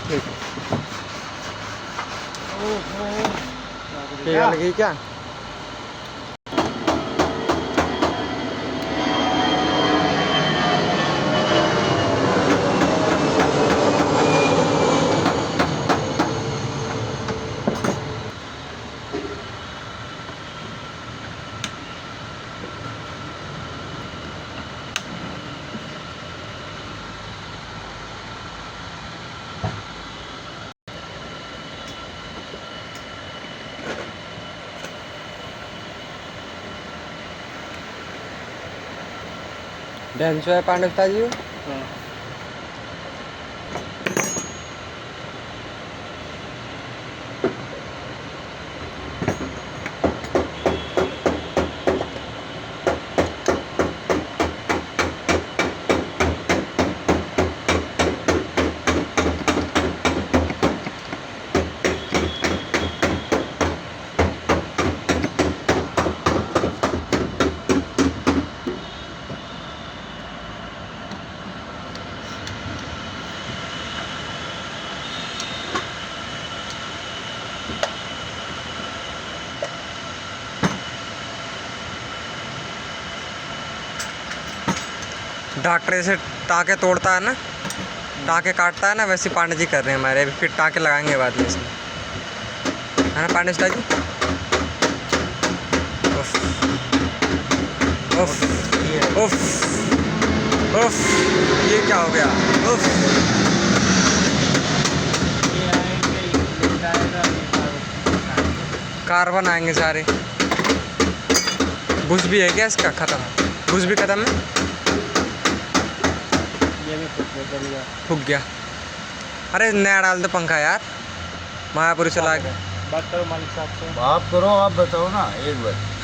ठीक। क्या लगी क्या? ढाई है पांडव जी। हाँ। डॉक्टर से टाँके तोड़ता है ना, टाँके काटता है ना, वैसे पांडे जी कर रहे हैं हमारे। अभी फिर टाँके लगाएंगे बाद में इसमें, है ना पांडे जी? उफ उफ उफ उफ, ये क्या हो गया? उफ, कार्बन आएंगे सारे। बुश भी है क्या इसका? ख़त्म, बुश भी ख़त्म है। ये भी फूक गया। अरे नया डाल दो पंखा यार, मायापुरी चला के। बात करो मालिक साहब से। आप करो, आप बताओ ना एक बार।